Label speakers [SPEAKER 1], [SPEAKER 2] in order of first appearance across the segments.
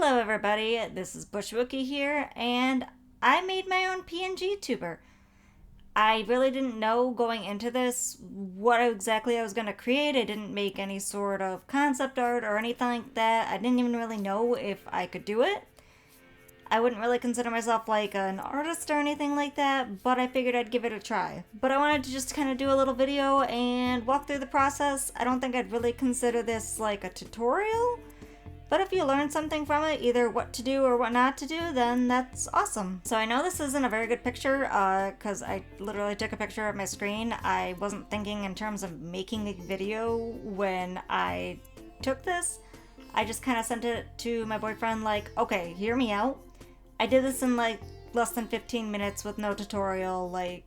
[SPEAKER 1] Hello everybody, this is Bushwookie here, and I made my own PngTuber. I really didn't know going into this what exactly I was going to create. I didn't make any sort of concept art or anything like that. I didn't even really know if I could do it. I wouldn't really consider myself like an artist or anything like that, but I figured I'd give it a try. But I wanted to just kind of do a little video and walk through the process. I don't think I'd really consider this like a tutorial. But if you learn something from it, either what to do or what not to do, then that's awesome. So I know this isn't a very good picture because I literally took a picture of my screen. I wasn't thinking in terms of making a video when I took this. I just kind of sent it to my boyfriend like, okay, hear me out. I did this in like less than 15 minutes with no tutorial. Like,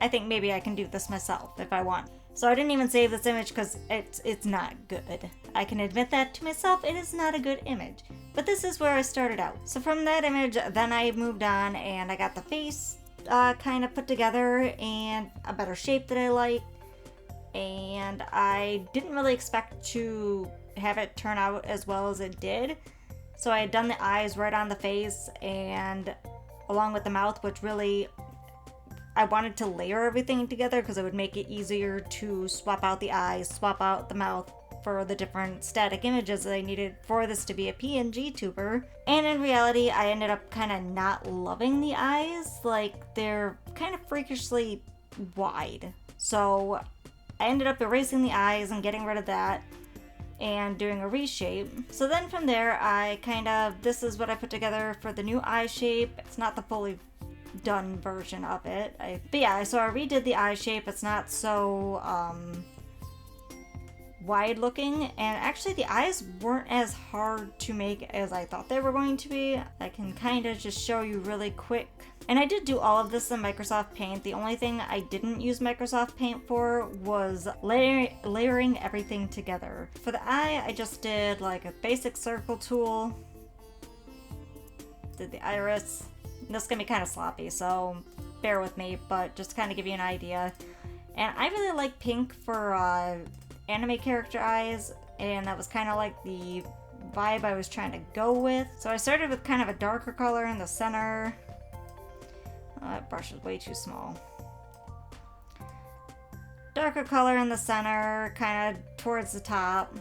[SPEAKER 1] I think maybe I can do this myself if I want. So I didn't even save this image because it's not good. I can admit that to myself, it is not a good image. But this is where I started out. So from that image, then I moved on and I got the face kind of put together and a better shape that I like. And I didn't really expect to have it turn out as well as it did. So I had done the eyes right on the face and along with the mouth, which really I wanted to layer everything together because it would make it easier to swap out the eyes, swap out the mouth for the different static images that I needed for this to be a PngTuber. And in reality, I ended up kind of not loving the eyes. Like, they're kind of freakishly wide. So I ended up erasing the eyes and getting rid of that and doing a reshape. So then from there, this is what I put together for the new eye shape. It's not the fully done version of it. But yeah, so I redid the eye shape. It's not so wide looking, and actually the eyes weren't as hard to make as I thought they were going to be. I can kind of just show you really quick. And I did do all of this in Microsoft Paint. The only thing I didn't use Microsoft Paint for was layering everything together. For the eye, I just did like a basic circle tool. Did the iris. This is gonna be kind of sloppy, so bear with me, but just to kind of give you an idea. And I really like pink for anime character eyes, and that was kind of like the vibe I was trying to go with. So I started with kind of a darker color in the center. That brush is way too small. Darker color in the center, kind of towards the top.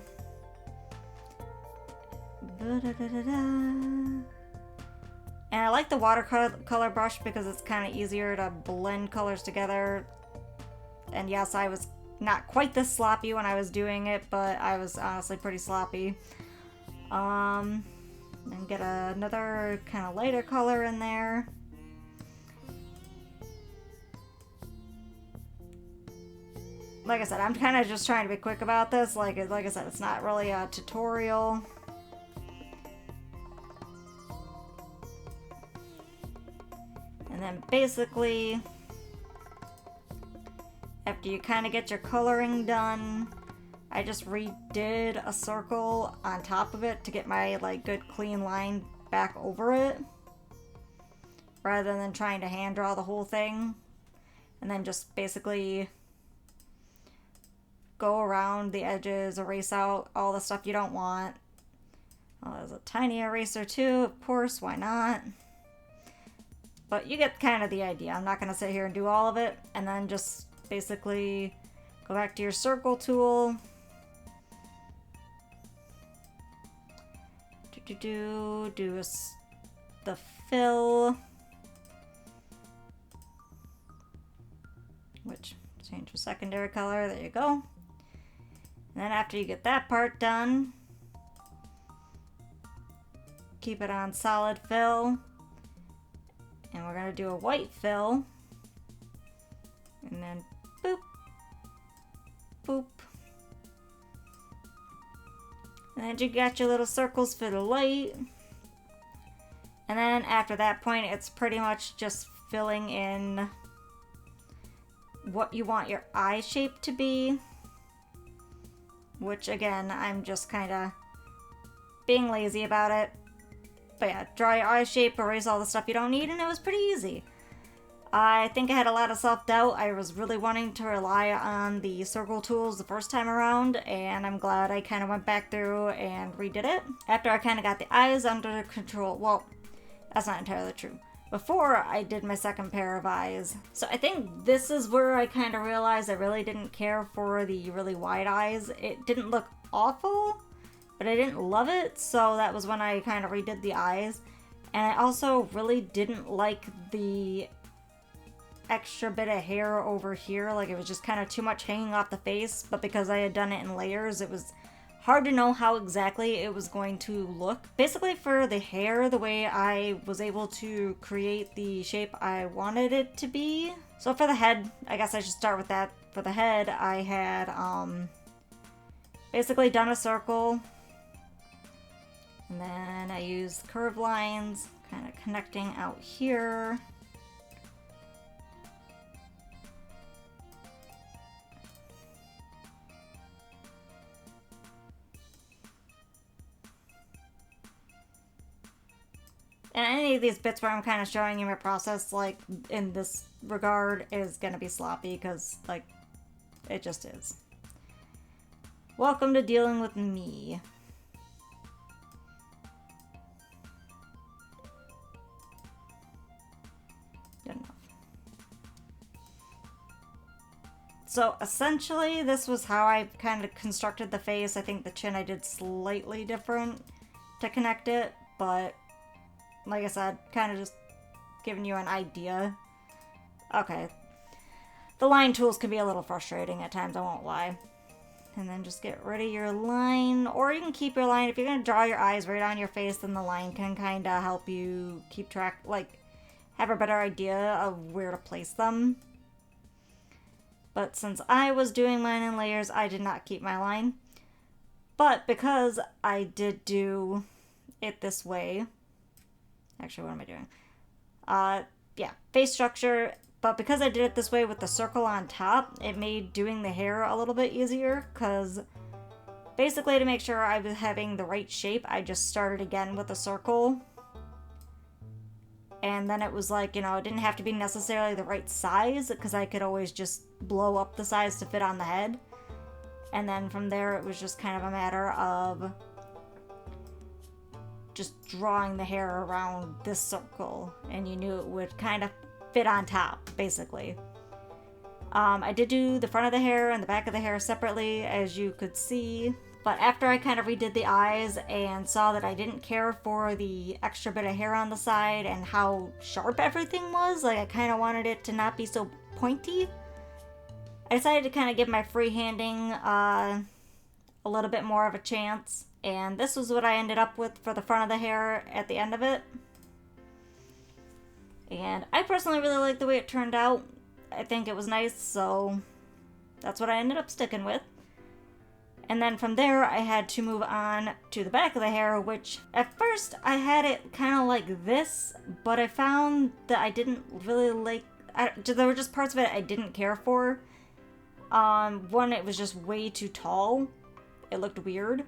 [SPEAKER 1] And I like the watercolor brush because it's kind of easier to blend colors together. And yes, I was not quite this sloppy when I was doing it, but I was honestly pretty sloppy. And get another kind of lighter color in there. Like I said, I'm kind of just trying to be quick about this. Like I said, it's not really a tutorial. And then basically, after you kind of get your coloring done, I just redid a circle on top of it to get my like good clean line back over it, rather than trying to hand draw the whole thing. And then just basically go around the edges, erase out all the stuff you don't want. Oh, there's a tiny eraser too, of course, why not? But you get kind of the idea. I'm not going to sit here and do all of it. And then just basically go back to your circle tool. The fill. Which, change the secondary color. There you go. And then after you get that part done, keep it on solid fill. And we're going to do a white fill. And then boop, boop. And then you got your little circles for the light. And then after that point, it's pretty much just filling in what you want your eye shape to be. Which again, I'm just kind of being lazy about it. But yeah, draw your eye shape, erase all the stuff you don't need, and it was pretty easy. I think I had a lot of self-doubt. I was really wanting to rely on the circle tools the first time around, and I'm glad I kind of went back through and redid it. After I kind of got the eyes under control, well, that's not entirely true. Before I did my second pair of eyes. So I think this is where I kind of realized I really didn't care for the really wide eyes. It didn't look awful, but I didn't love it, so that was when I kind of redid the eyes. And I also really didn't like the extra bit of hair over here. Like, it was just kind of too much hanging off the face, but because I had done it in layers, it was hard to know how exactly it was going to look. Basically, for the hair, the way I was able to create the shape I wanted it to be. So for the head, I guess I should start with that. For the head, I had basically done a circle, and then I used curved lines, kind of connecting out here. And any of these bits where I'm kind of showing you my process, like, in this regard, is going to be sloppy, because, like, it just is. Welcome to dealing with me. Good enough. So, essentially, this was how I kind of constructed the face. I think the chin I did slightly different to connect it, but like I said, kind of just giving you an idea. Okay. The line tools can be a little frustrating at times, I won't lie. And then just get rid of your line, or you can keep your line. If you're going to draw your eyes right on your face, then the line can kind of help you keep track, like, have a better idea of where to place them. But since I was doing mine in layers, I did not keep my line. But because I did do it this way, actually, what am I doing? Yeah, face structure. But because I did it this way with the circle on top, it made doing the hair a little bit easier. Because basically, to make sure I was having the right shape, I just started again with a circle. And then it was like, you know, it didn't have to be necessarily the right size, because I could always just blow up the size to fit on the head. And then from there, it was just kind of a matter of just drawing the hair around this circle, and you knew it would kind of fit on top, basically. I did do the front of the hair and the back of the hair separately, as you could see, but after I kind of redid the eyes and saw that I didn't care for the extra bit of hair on the side and how sharp everything was, like, I kind of wanted it to not be so pointy, I decided to kind of give my freehanding a little bit more of a chance. And this was what I ended up with for the front of the hair at the end of it. And I personally really like the way it turned out. I think it was nice, so that's what I ended up sticking with. And then from there, I had to move on to the back of the hair, which at first I had it kind of like this, but I found that I didn't really like... there were just parts of it I didn't care for. One, it was just way too tall. It looked weird.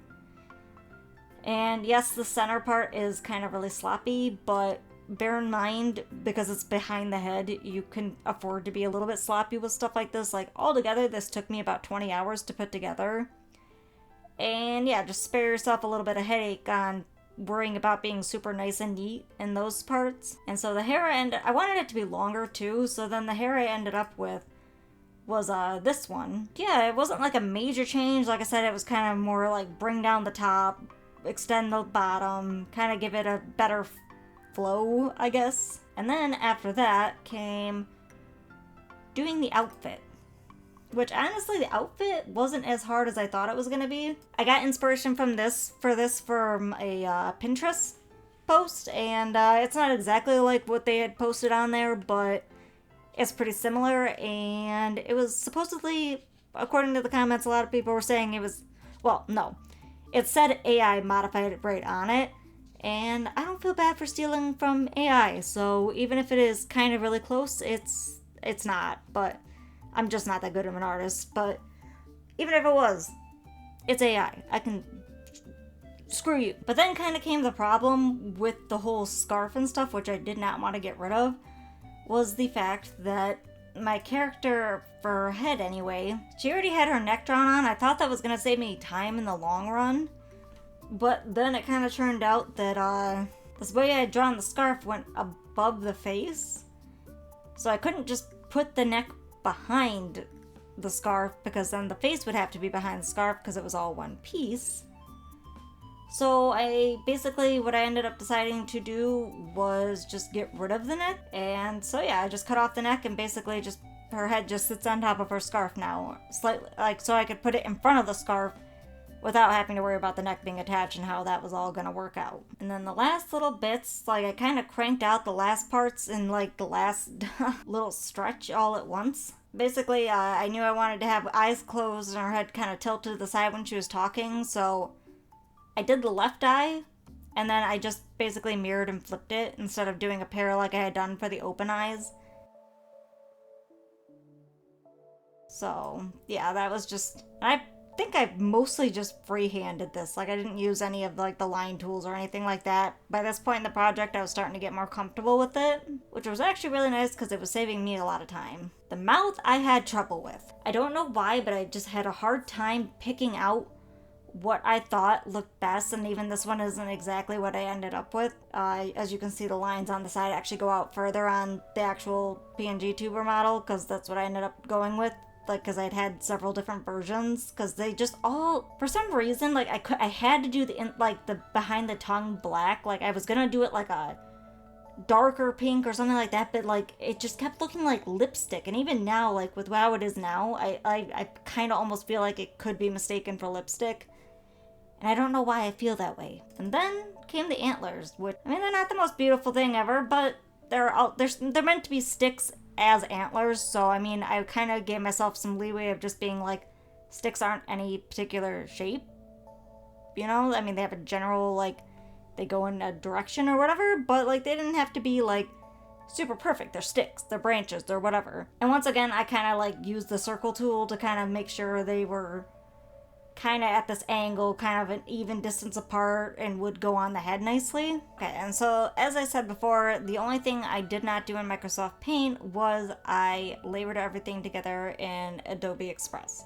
[SPEAKER 1] And yes, the center part is kind of really sloppy, but bear in mind, because it's behind the head, you can afford to be a little bit sloppy with stuff like this. Like, altogether, this took me about 20 hours to put together. And yeah, just spare yourself a little bit of headache on worrying about being super nice and neat in those parts. And so the hair I wanted it to be longer too, so then the hair I ended up with was this one. Yeah, it wasn't like a major change. Like I said, it was kind of more like bring down the top, extend the bottom, kind of give it a better flow, I guess. And then after that came doing the outfit, which honestly, the outfit wasn't as hard as I thought it was going to be. I got inspiration from this from a Pinterest post, and it's not exactly like what they had posted on there, but it's pretty similar. And it was supposedly, according to the comments, a lot of people were saying it was, well, no, it said AI modified it right on it, and I don't feel bad for stealing from AI, so even if it is kind of really close, it's not, but I'm just not that good of an artist. But even if it was, it's AI. I can... screw you. But then kind of came the problem with the whole scarf and stuff, which I did not want to get rid of. was the fact that my character, for her head anyway, she already had her neck drawn on. I thought that was going to save me time in the long run. But then it kind of turned out that this way I had drawn the scarf went above the face. So I couldn't just put the neck behind the scarf, because then the face would have to be behind the scarf because it was all one piece. So what I ended up deciding to do was just get rid of the neck. And so yeah, I just cut off the neck, and basically just her head just sits on top of her scarf now. Slightly, like, so I could put it in front of the scarf without having to worry about the neck being attached and how that was all gonna work out. And then the last little bits, like I kind of cranked out the last parts in like the last little stretch all at once. Basically, I knew I wanted to have eyes closed and her head kind of tilted to the side when she was talking, so I did the left eye, and then I just basically mirrored and flipped it instead of doing a pair like I had done for the open eyes. So, yeah, that was just... I think I mostly just freehanded this. Like, I didn't use any of, like, the line tools or anything like that. By this point in the project, I was starting to get more comfortable with it, which was actually really nice because it was saving me a lot of time. The mouth I had trouble with. I don't know why, but I just had a hard time picking out what I thought looked best, and even this one isn't exactly what I ended up with. As you can see, the lines on the side actually go out further on the actual PngTuber model, because that's what I ended up going with, like, because I'd had several different versions, because they just all, for some reason, like, I had to do the behind the tongue black. Like, I was gonna do it like a darker pink or something like that, but like it just kept looking like lipstick. And even now, like with how it is now, I kind of almost feel like it could be mistaken for lipstick. And I don't know why I feel that way. And then came the antlers, which, I mean, they're not the most beautiful thing ever, but they're meant to be sticks as antlers. So, I mean, I kind of gave myself some leeway of just being like, sticks aren't any particular shape. You know? I mean, they have a general, like, they go in a direction or whatever, but, like, they didn't have to be, like, super perfect. They're sticks, they're branches, they're whatever. And once again, I kind of, like, used the circle tool to kind of make sure they were kind of at this angle, kind of an even distance apart, and would go on the head nicely. Okay, and so as I said before, the only thing I did not do in Microsoft Paint was I layered everything together in Adobe Express,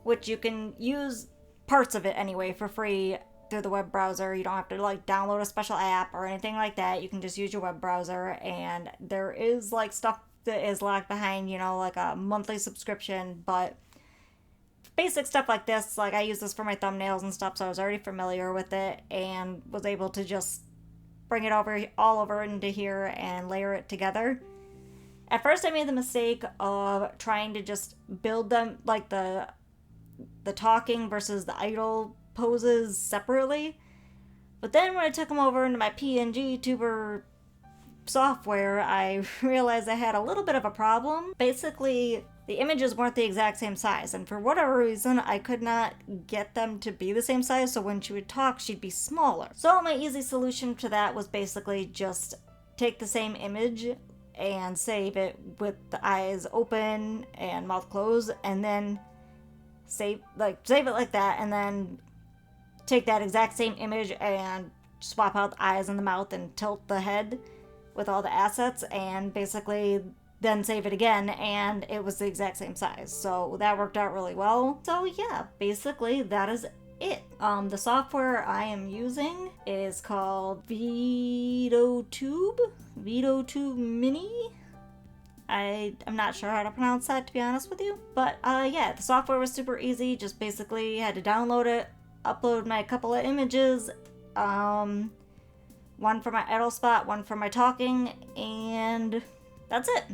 [SPEAKER 1] which you can use parts of it anyway for free through the web browser. You don't have to like download a special app or anything like that. You can just use your web browser, and there is like stuff that is locked behind, you know, like a monthly subscription, but basic stuff like this, like I use this for my thumbnails and stuff, so I was already familiar with it and was able to just bring it all over into here and layer it together. At first I made the mistake of trying to just build them, like the talking versus the idle poses separately, but then when I took them over into my PngTuber software, I realized I had a little bit of a problem. Basically, the images weren't the exact same size, and for whatever reason, I could not get them to be the same size, so when she would talk, she'd be smaller. So my easy solution to that was basically just take the same image and save it with the eyes open and mouth closed, and then save it like that, and then take that exact same image and swap out the eyes and the mouth and tilt the head with all the assets, and basically then save it again, and it was the exact same size. So that worked out really well. So yeah, basically that is it. The software I am using is called VidoTube Mini. I'm not sure how to pronounce that, to be honest with you. But yeah, the software was super easy. Just basically had to download it, upload my couple of images, one for my idle spot, one for my talking, and that's it.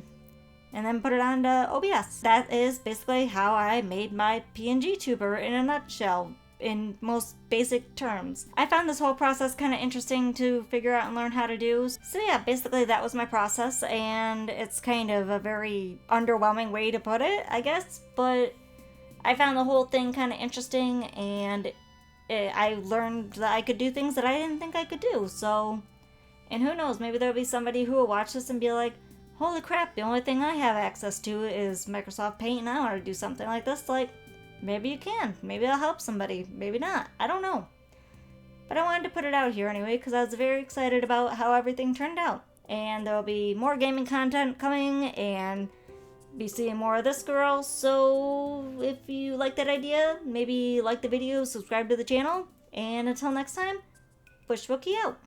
[SPEAKER 1] And then put it onto OBS. That is basically how I made my PngTuber in a nutshell, in most basic terms. I found this whole process kind of interesting to figure out and learn how to do. So yeah, basically that was my process, and it's kind of a very underwhelming way to put it, I guess, but I found the whole thing kind of interesting, and I learned that I could do things that I didn't think I could do. So, and who knows, maybe there'll be somebody who will watch this and be like, holy crap, the only thing I have access to is Microsoft Paint and I want to do something like this. Like, maybe you can. Maybe I'll help somebody. Maybe not. I don't know. But I wanted to put it out here anyway because I was very excited about how everything turned out. and there'll be more gaming content coming, and be seeing more of this girl. So if you like that idea, maybe like the video, subscribe to the channel, and until next time, Bushwookie out.